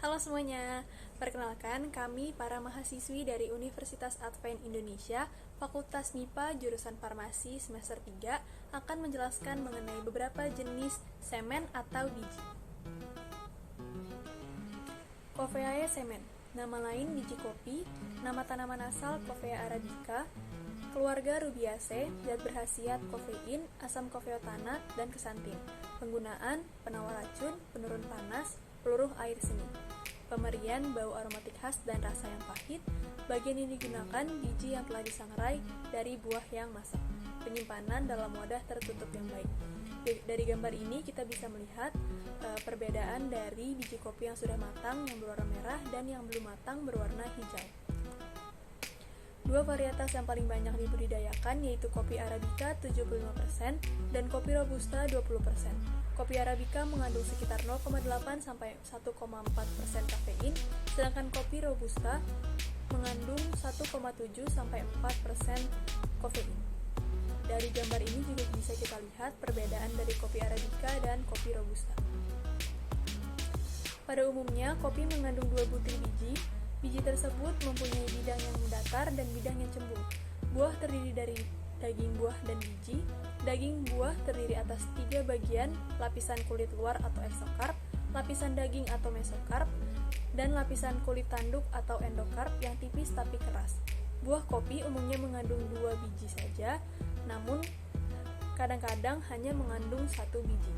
Halo semuanya, perkenalkan kami para mahasiswi dari Universitas Advent Indonesia, Fakultas MIPA jurusan Farmasi semester 3 akan menjelaskan mengenai beberapa jenis semen atau biji. Coffeae semen, nama lain biji kopi, nama tanaman asal Coffea arabica, keluarga Rubiaceae, zat berkhasiat kofein, asam kofeotanat, dan kesantin. Penggunaan, penawar racun, penurun panas, peluruh air seni. Pemberian bau aromatik khas dan rasa yang pahit. Bagian ini digunakan biji yang telah disangrai dari buah yang masak. Penyimpanan dalam wadah tertutup yang baik. Dari gambar ini kita bisa melihat perbedaan dari biji kopi yang sudah matang yang berwarna merah dan yang belum matang berwarna hijau. Dua varietas yang paling banyak dibudidayakan yaitu kopi arabica 75% dan kopi robusta 20%. Kopi arabica mengandung sekitar 0,8 sampai 1,4% kafein, sedangkan kopi robusta mengandung 1,7 sampai 4% kafein. Dari gambar ini juga bisa kita lihat perbedaan dari kopi arabica dan kopi robusta. Pada umumnya, kopi mengandung 2 butir biji. Biji tersebut mempunyai bidang yang datar dan bidang yang cembung. Buah terdiri dari daging buah dan biji. Daging buah terdiri atas 3 bagian, lapisan kulit luar atau eksokarp, lapisan daging atau mesokarp, dan lapisan kulit tanduk atau endokarp yang tipis tapi keras. Buah kopi umumnya mengandung 2 biji saja, namun kadang-kadang hanya mengandung 1 biji.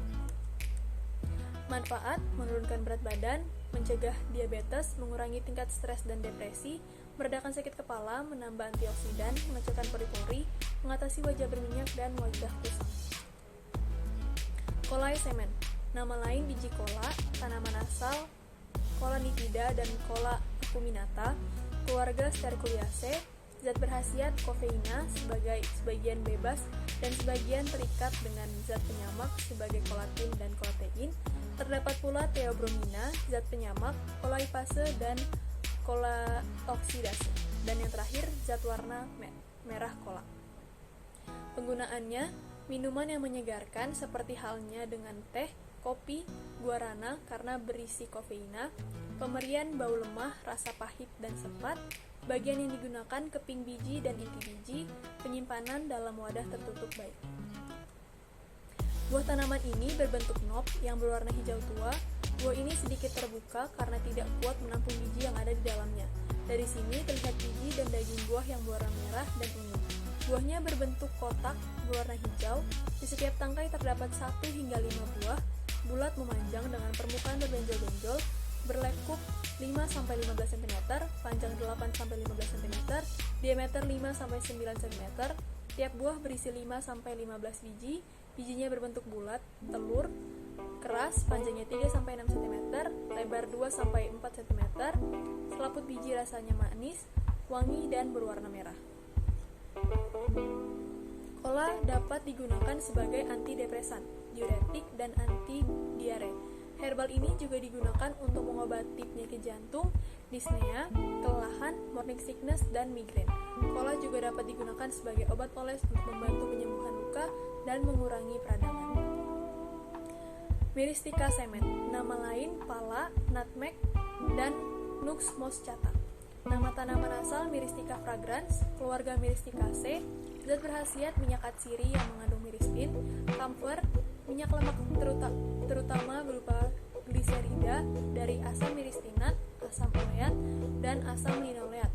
Manfaat: menurunkan berat badan, mencegah diabetes, mengurangi tingkat stres dan depresi, meredakan sakit kepala, menambah antioksidan, mengecilkan pori-pori, mengatasi wajah berminyak dan wajah kusam. Colae semen, nama lain biji kola, tanaman asal Cola nitida dan Cola acuminata, keluarga Sterculiaceae, zat berkhasiat kofeina sebagian bebas dan sebagian terikat dengan zat penyamak sebagai kolatin dan kolatein. Terdapat pula theobromina, zat penyamak, kolaipase, dan kolaoksidase. Dan yang terakhir, zat warna merah kola. Penggunaannya, minuman yang menyegarkan seperti halnya dengan teh, kopi, guarana karena berisi kofeina, pemberian bau lemah, rasa pahit dan sepat, bagian yang digunakan keping biji dan inti biji, penyimpanan dalam wadah tertutup baik. Buah tanaman ini berbentuk knob yang berwarna hijau tua. Buah ini sedikit terbuka karena tidak kuat menampung biji yang ada di dalamnya. Dari sini terlihat biji dan daging buah yang berwarna merah dan ungu. Buahnya berbentuk kotak berwarna hijau. Di setiap tangkai terdapat 1 hingga 5 buah, bulat memanjang dengan permukaan berbenjol-benjol, berlekuk 5-15 cm, panjang 8-15 cm, diameter 5-9 cm. Tiap buah berisi 5-15 biji. Bijinya berbentuk bulat, telur, keras, panjangnya 3-6 cm, lebar 2-4 cm. Selaput biji rasanya manis, wangi, dan berwarna merah. Cola dapat digunakan sebagai antidepresan, diuretik, dan anti-diare. Herbal ini juga digunakan untuk mengobati penyakit jantung, dyspnea, kelelahan, morning sickness, dan migrain. Cola juga dapat digunakan sebagai obat poles untuk membantu penyembuhan luka dan mengurangi peradangan. Myristica semen, nama lain pala, nutmeg, dan Nux moschata. Nama tanaman asal Myristica fragrans, keluarga Myristicaceae, zat berkhasiat minyak atsiri yang mengandung myristin, camphor, minyak lemak terutama berupa gliserida dari asam myristinat, asam oleat, dan asam linoleat.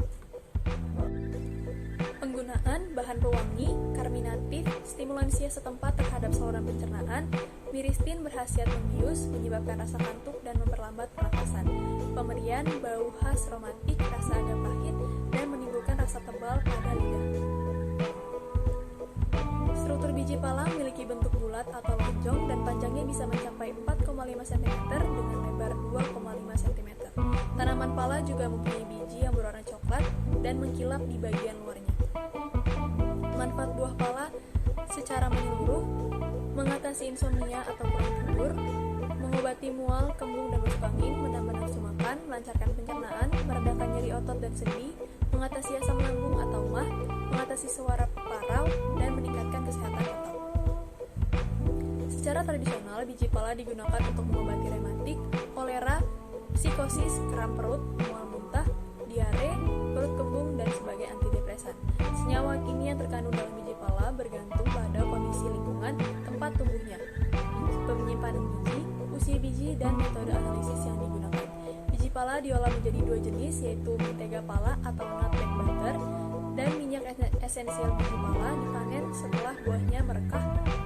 Penggunaan: bahan pewangi, karminatif, stimulansia setempat terhadap saluran pencernaan. Myristin berkhasiat membius, menyebabkan rasa kantuk dan memperlambat pernapasan. Pemberian: bau khas aromatik, rasa agak pahit, dan menimbulkan rasa tebal pada lidah. Struktur biji pala memiliki bentuk bulat atau lonjong dan panjangnya bisa mencapai 4,5 cm dengan lebar 2,5 cm. Tanaman pala juga mempunyai biji yang berwarna coklat dan mengkilap di bagian luarnya. Manfaat buah pala secara menyeluruh: mengatasi insomnia atau kurang tidur, mengobati mual, kembung, dan masuk angin, menambah nafsu makan, melancarkan pencernaan, meredakan nyeri otot dan sendi, mengatasi asam lambung atau mah, mengatasi suara parau, dan meningkatkan kesehatan otak. Secara tradisional, biji pala digunakan untuk mengobati rematik, kolera, psikosis, kram perut, mual muntah, diare, perut kembung, dan sebagai antidepresan. Senyawa kimia yang terkandung dalam biji pala bergantung pada kondisi lingkungan tempat tumbuhnya, penyimpanan biji, usia biji, dan metode analisis yang digunakan. Biji pala diolah menjadi dua jenis, yaitu mentega pala atau nutmeg butter, dan minyak esensial biji pala dipanen setelah buahnya merekah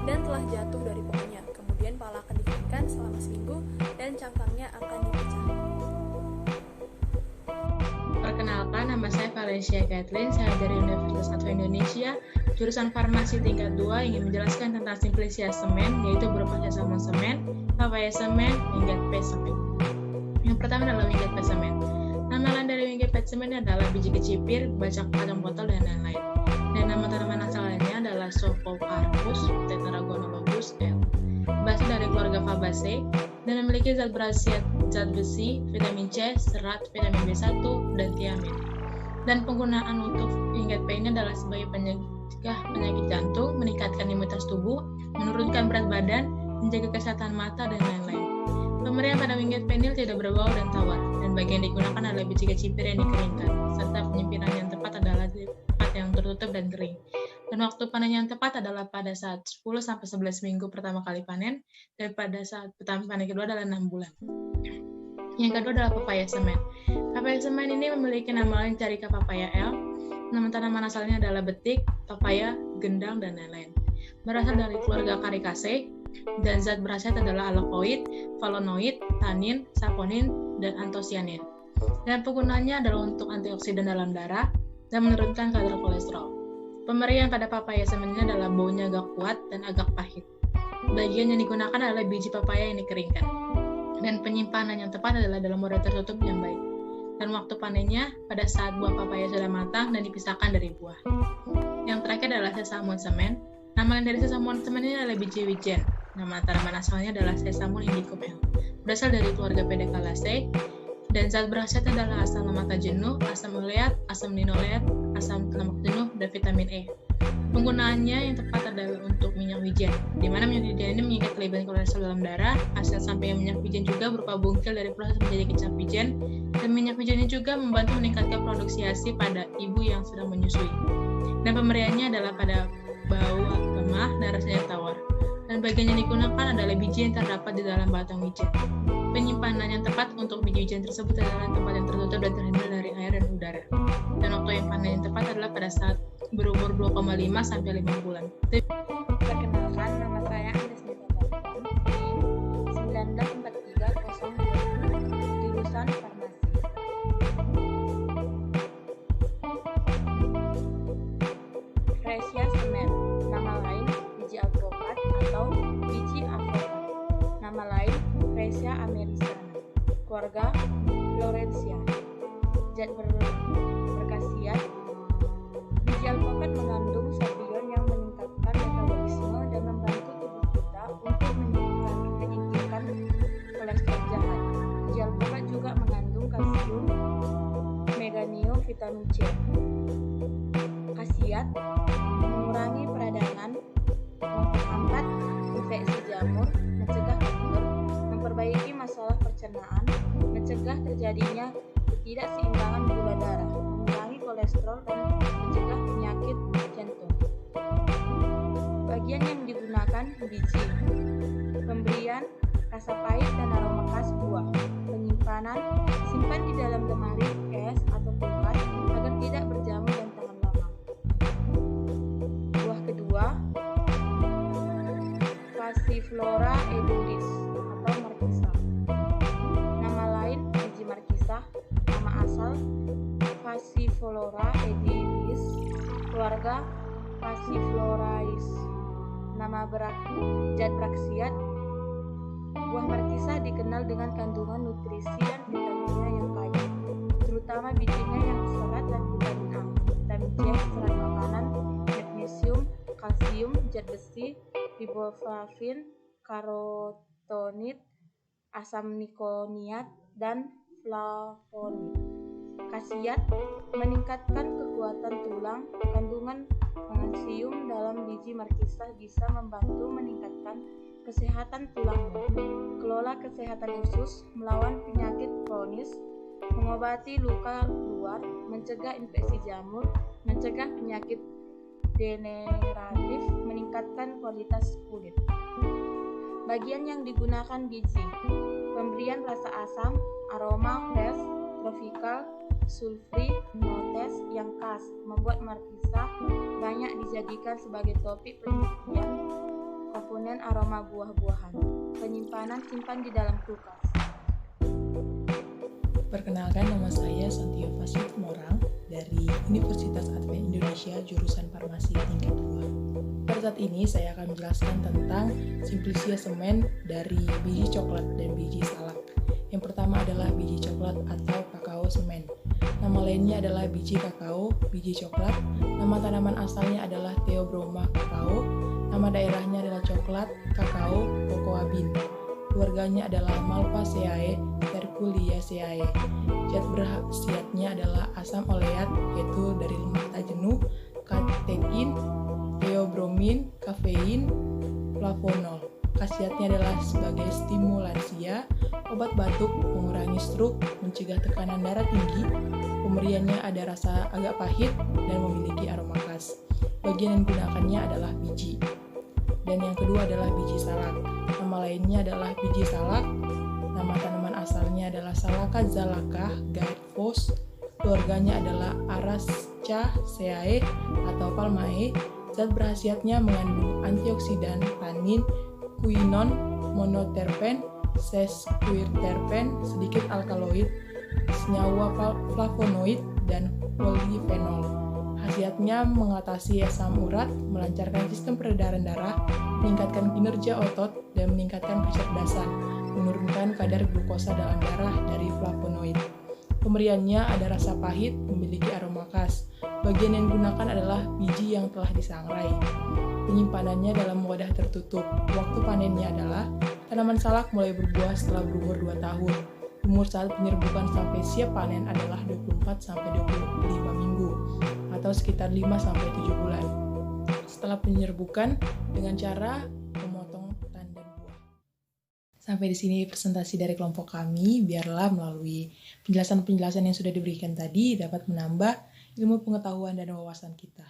dan telah jatuh dari pohonnya. Kemudian pala akan dikeringkan selama seminggu dan cangkangnya akan dipecah. Perkenalkan, nama saya Valencia Kathleen, saya dari Universitas Satu Indonesia, jurusan farmasi tingkat 2, ingin menjelaskan tentang simplicia semen, yaitu berupa sesamon semen, papaya semen, winged pea semen. Yang pertama adalah winged pea semen. Nama lain dari winged pea semen adalah biji kecipir, bacak kacang botol, dan lain-lain. Dan nama tanaman asalnya adalah Sophocarpus tetragonologus L. Berasal dari keluarga Fabaceae dan memiliki zat berkhasiat zat besi, vitamin C, serat, vitamin B1, dan tiamin. Dan penggunaan untuk winged pea ini adalah sebagai penyegah penyakit jantung, meningkatkan imunitas tubuh, menurunkan berat badan, menjaga kesehatan mata, dan lain-lain. Pemberian pada winged pea ini tidak berbau dan tawar, dan bagian digunakan adalah biji kecipir yang dikeringkan, serta penyimpinan yang tepat adalah di tempat yang tertutup dan kering. Dan waktu panen yang tepat adalah pada saat 10-11 minggu pertama kali panen, dan pada saat panen kedua adalah 6 bulan. Yang kedua adalah papaya semen. Papaya semen ini memiliki nama lain Carica papaya L. Nama tanaman asalnya adalah betik, papaya, gendang, dan lain-lain. Berasal dari keluarga Caricaceae, dan zat berkhasiat adalah alkaloid, flavonoid, tanin, saponin, dan antosianin. Dan penggunaannya adalah untuk antioksidan dalam darah dan menurunkan kadar kolesterol. Pemberian pada papaya semen ini adalah baunya agak kuat dan agak pahit. Bagian yang digunakan adalah biji papaya yang dikeringkan. Dan penyimpanan yang tepat adalah dalam wadah tertutup yang baik. Dan waktu panennya pada saat buah papaya sudah matang dan dipisahkan dari buah. Yang terakhir adalah sesamon semen. Nama lain dari sesamon semen ini adalah biji wijen. Nama tanaman asalnya adalah Sesamum indicum L. Berasal dari keluarga Pediculaceae. Dan zat berkhasiat adalah asam lemak tak jenuh, asam oleat, asam linoleat, asam lemak jenuh, dan vitamin E. Penggunaannya yang tepat adalah untuk minyak wijen, di mana minyak wijen ini mengikat kelebihan kolesterol dalam darah. Hasil sampainya minyak wijen juga berupa bungkil dari proses menjadi kecap wijen, dan minyak wijen ini juga membantu meningkatkan produksi ASI pada ibu yang sedang menyusui. Dan pemberiannya adalah pada bau lemah dan rasanya tawar. Dan bagian yang digunakan adalah biji yang terdapat di dalam batang wijen. Penyimpanan yang tepat untuk biji wijen tersebut adalah tempat yang tertutup dan terhindar dari air dan udara. Dan waktu yang panen yang tepat adalah pada saat berumur 2,5 sampai 5 bulan. Perkenalkan, nama saya Andesnita Tarifan, NIM 1943022, jurusan farmasi. Freesia semen, nama lain biji alpukat atau biji avokat. Nama lain Freesia americana, keluarga Florencia. Zat berkhasiat, biji alpukat mengandung sabion yang meningkatkan metabolisme dan membantu tubuh kita untuk menyingkirkan kolesterol jahat. Biji alpukat juga mengandung kalsium, magnesium, vitamin C. Khasiat, mengurangi peradangan, memperlambat infeksi jamur, mencegah kanker, memperbaiki masalah pencernaan, mencegah terjadinya ketidakseimbangan gula darah, mengurangi kolesterol, dan mencegah penyakit jantung. Bagian yang digunakan biji, pemberian rasa pahit dan aroma khas buah, penyimpanan simpan di dalam lemari es atau kulkas agar tidak berjamur dan tahan lama. Buah kedua, Passiflora edulis atau markisa. Nama lain biji markisa, nama asal Passiflora edulis, keluarga Passifloraceae. Nama zat berkhasiat, buah markisa dikenal dengan kandungan nutrisi dan vitaminnya yang kaya, terutama bijinya yang serat dan vitamin A, vitamin C, serat makanan, magnesium, kalsium, zat besi, riboflavin, karotonid, asam nikoniat, dan flavonoid. Khasiat: meningkatkan kekuatan tulang. Kandungan magnesium dalam biji markisa bisa membantu meningkatkan kesehatan tulangmu. Kelola kesehatan usus, melawan penyakit kronis, mengobati luka luar, mencegah infeksi jamur, mencegah penyakit degeneratif, meningkatkan kualitas kulit. Bagian yang digunakan biji: pemberian rasa asam, aroma fresh, tropical, sulfuri, notes yang khas, membuat markisa banyak dijadikan sebagai topik penelitian. Komponen aroma buah-buahan. Penyimpanan: simpan di dalam kulkas. Perkenalkan, nama saya Santia Fasid Morang dari Universitas Advent Indonesia jurusan Farmasi tingkat 2. Pada saat ini saya akan menjelaskan tentang Simplicia semen dari biji coklat dan biji salak. Yang pertama adalah biji coklat atau kakao semen. Nama lainnya adalah biji kakao, biji coklat. Nama tanaman asalnya adalah Theobroma kakao. Nama daerahnya adalah coklat, kakao, cocoa bean. Keluarganya adalah Malvaceae, Terpulliaceae. Zat berkhasiatnya adalah asam oleat, yaitu dari lemak tak jenuh, katekin, theobromine, kafein, flavonol. Khasiatnya adalah sebagai stimulansia, obat batuk, mengurangi stroke, mencegah tekanan darah tinggi. Pemberiannya ada rasa agak pahit dan memiliki aroma khas. Bagian yang digunakannya adalah biji. Dan yang kedua adalah biji salak. Nama lainnya adalah biji salak. Nama tanaman asalnya adalah Salaka zalaka Gaetfos. Keluarganya adalah Araceaceae atau Palmae. Zat berkhasiatnya mengandung antioksidan, tanin, quinone, monoterpen, sesquiterpen, sedikit alkaloid, senyawa flavonoid, dan polifenol. Khasiatnya mengatasi asam urat, melancarkan sistem peredaran darah, meningkatkan kinerja otot, dan meningkatkan kecerdasan, menurunkan kadar glukosa dalam darah dari flavonoid. Pemberiannya ada rasa pahit, memiliki aroma khas. Bagian yang digunakan adalah biji yang telah disangrai. Penyimpanannya dalam wadah tertutup. Waktu panennya adalah tanaman salak mulai berbuah setelah berumur 2 tahun. Umur saat penyerbukan sampai siap panen adalah 24-25 minggu atau sekitar 5-7 bulan. Setelah penyerbukan dengan cara memotong tandan buah. Sampai di sini presentasi dari kelompok kami. Biarlah melalui penjelasan-penjelasan yang sudah diberikan tadi dapat menambah ilmu pengetahuan dan wawasan kita.